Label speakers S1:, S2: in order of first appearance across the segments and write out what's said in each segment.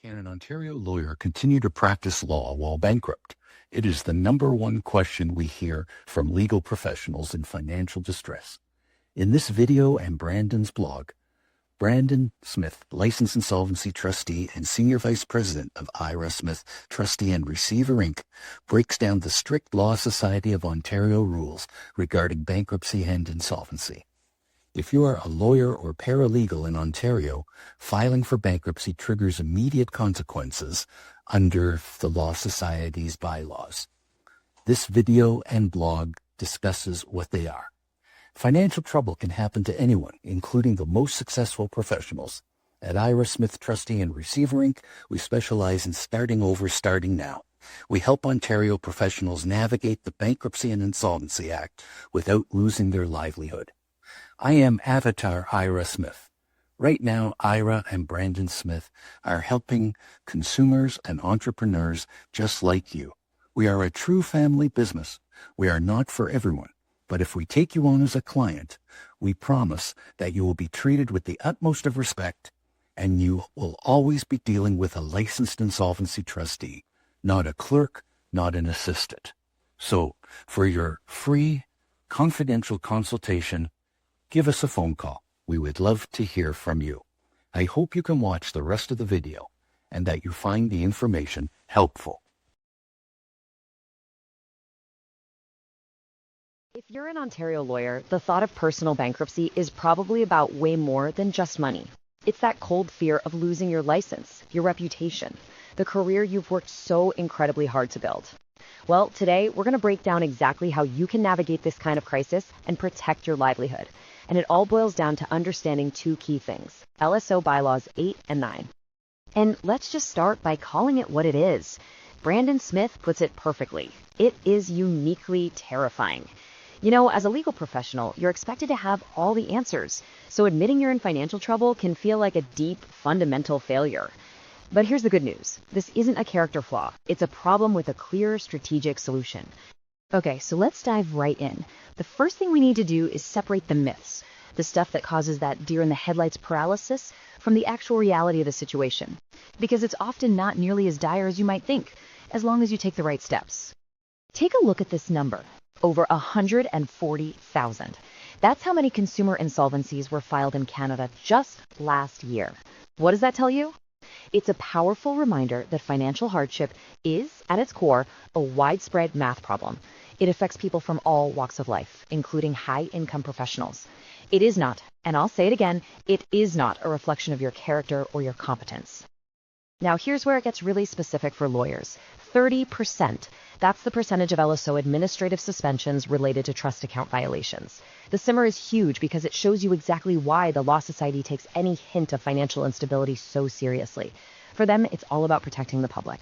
S1: Can an Ontario lawyer continue to practice law while bankrupt? It is the number one question we hear from legal professionals in financial distress. In this video and Brandon's blog, Brandon Smith, licensed insolvency trustee and senior vice president of Ira Smith Trustee and Receiver Inc., breaks down the strict Law Society of Ontario rules regarding bankruptcy and insolvency. If you are a lawyer or paralegal in Ontario, filing for bankruptcy triggers immediate consequences under the Law Society's bylaws. This video and blog discusses what they are. Financial trouble can happen to anyone, including the most successful professionals. At Ira Smith Trustee and Receiver Inc., we specialize in starting over, starting now. We help Ontario professionals navigate the Bankruptcy and Insolvency Act without losing their livelihood. I am Avatar Ira Smith. Right now, Ira and Brandon Smith are helping consumers and entrepreneurs just like you. We are a true family business. We are not for everyone. But if we take you on as a client, we promise that you will be treated with the utmost of respect, and you will always be dealing with a licensed insolvency trustee, not a clerk, not an assistant. So, for your free, confidential consultation, give us a phone call. We would love to hear from you. I hope you can watch the rest of the video and that you find the information helpful.
S2: If you're an Ontario lawyer, the thought of personal bankruptcy is probably about way more than just money. It's that cold fear of losing your license, your reputation, the career you've worked so incredibly hard to build. Well, today we're going to break down exactly how you can navigate this kind of crisis and protect your livelihood. And it all boils down to understanding two key things: LSO bylaws 8 and 9. And let's just start by calling it what it is. Brandon Smith puts it perfectly. It is uniquely terrifying. You know, as a legal professional, you're expected to have all the answers, so admitting you're in financial trouble can feel like a deep, fundamental failure. But here's the good news. This isn't a character flaw. It's a problem with a clear, strategic solution. Okay, so let's dive right in. The first thing we need to do is separate the myths, the stuff that causes that deer-in-the-headlights paralysis, from the actual reality of the situation. Because it's often not nearly as dire as you might think, as long as you take the right steps. Take a look at this number. Over 140,000. That's how many consumer insolvencies were filed in Canada just last year. What does that tell you? It's a powerful reminder that financial hardship is, at its core, a widespread math problem. It affects people from all walks of life, including high-income professionals. It is not, and I'll say it again, it is not a reflection of your character or your competence. Now here's where it gets really specific for lawyers. 30%. That's the percentage of LSO administrative suspensions related to trust account violations. The simmer is huge because it shows you exactly why the Law Society takes any hint of financial instability so seriously. For them, it's all about protecting the public.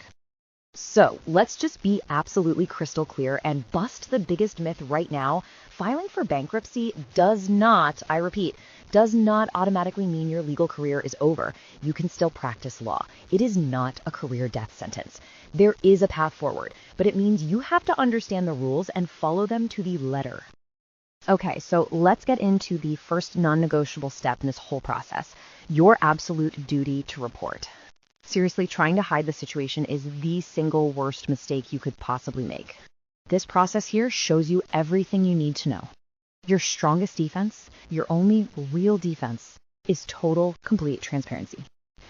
S2: So let's just be absolutely crystal clear and bust the biggest myth right now. Filing for bankruptcy does not, I repeat, does not automatically mean your legal career is over. You can still practice law. It is not a career death sentence. There is a path forward, but it means you have to understand the rules and follow them to the letter. Okay, so let's get into the first non-negotiable step in this whole process: your absolute duty to report. Seriously, trying to hide the situation is the single worst mistake you could possibly make. This process here shows you everything you need to know. Your strongest defense, your only real defense, is total, complete transparency.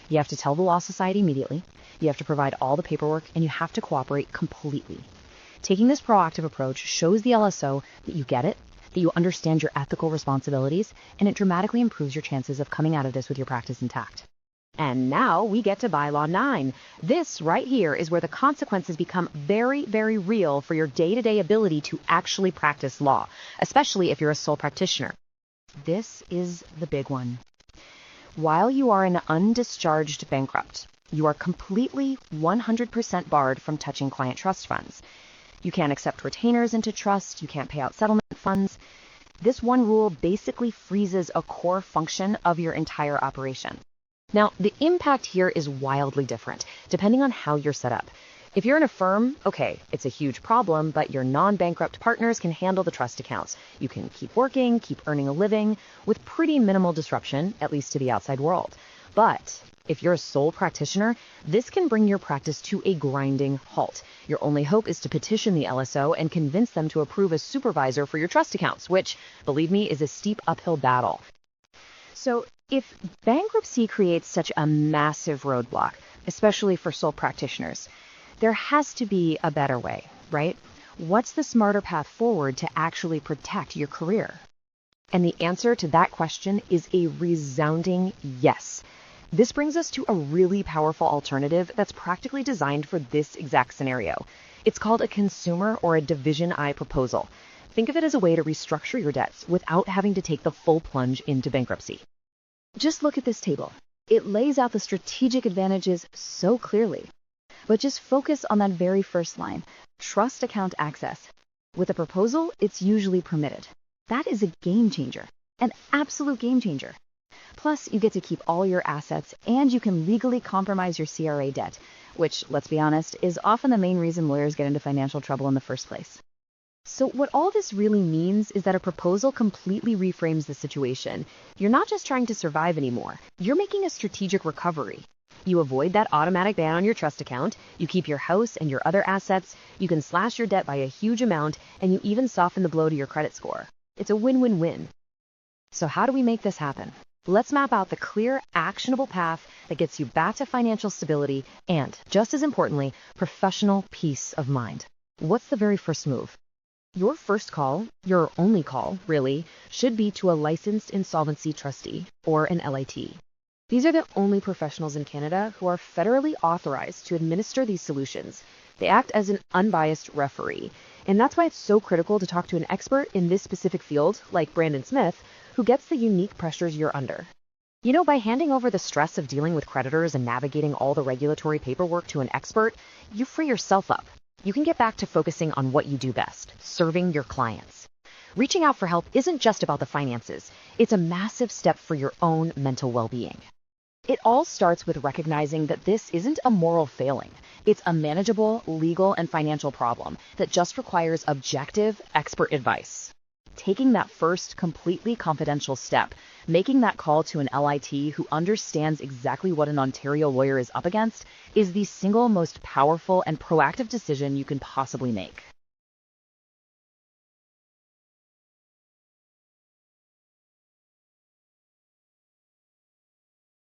S2: You have to tell the Law Society immediately, you have to provide all the paperwork, and you have to cooperate completely. Taking this proactive approach shows the LSO that you get it, that you understand your ethical responsibilities, and it dramatically improves your chances of coming out of this with your practice intact. And now we get to Bylaw 9. This right here is where the consequences become very, very real for your day-to-day ability to actually practice law, especially if you're a sole practitioner. This is the big one. While you are an undischarged bankrupt, you are completely 100% barred from touching client trust funds. You can't accept retainers into trust, you can't pay out settlement funds. This one rule basically freezes a core function of your entire operation. Now, the impact here is wildly different, depending on how you're set up. If you're in a firm, okay, it's a huge problem, but your non-bankrupt partners can handle the trust accounts. You can keep working, keep earning a living, with pretty minimal disruption, at least to the outside world. But If you're a sole practitioner, this can bring your practice to a grinding halt. Your only hope is to petition the LSO and convince them to approve a supervisor for your trust accounts, which, believe me, is a steep uphill battle. So if bankruptcy creates such a massive roadblock, especially for sole practitioners, there has to be a better way, right? What's the smarter path forward to actually protect your career? And the answer to that question is a resounding yes. This brings us to a really powerful alternative that's practically designed for this exact scenario. It's called a consumer or a Division I proposal. Think of it as a way to restructure your debts without having to take the full plunge into bankruptcy. Just look at this table. It lays out the strategic advantages so clearly. But just focus on that very first line, trust account access. With a proposal, it's usually permitted. That is a game changer, an absolute game changer. Plus, you get to keep all your assets and you can legally compromise your CRA debt, which, let's be honest, is often the main reason lawyers get into financial trouble in the first place. So what all this really means is that a proposal completely reframes the situation. You're not just trying to survive anymore. You're making a strategic recovery. You avoid that automatic ban on your trust account, you keep your house and your other assets, you can slash your debt by a huge amount, and you even soften the blow to your credit score. It's a win-win-win. So how do we make this happen? Let's map out the clear, actionable path that gets you back to financial stability and, just as importantly, professional peace of mind. What's the very first move? Your first call, your only call, really, should be to a licensed insolvency trustee, or an LIT. These are the only professionals in Canada who are federally authorized to administer these solutions. They act as an unbiased referee, and that's why it's so critical to talk to an expert in this specific field, like Brandon Smith, who gets the unique pressures you're under. You know, by handing over the stress of dealing with creditors and navigating all the regulatory paperwork to an expert, you free yourself up. You can get back to focusing on what you do best, serving your clients. Reaching out for help isn't just about the finances. It's a massive step for your own mental well-being. It all starts with recognizing that this isn't a moral failing. It's a manageable legal and financial problem that just requires objective expert advice. Taking that first completely confidential step, making that call to an LIT who understands exactly what an Ontario lawyer is up against, is the single most powerful and proactive decision you can possibly make.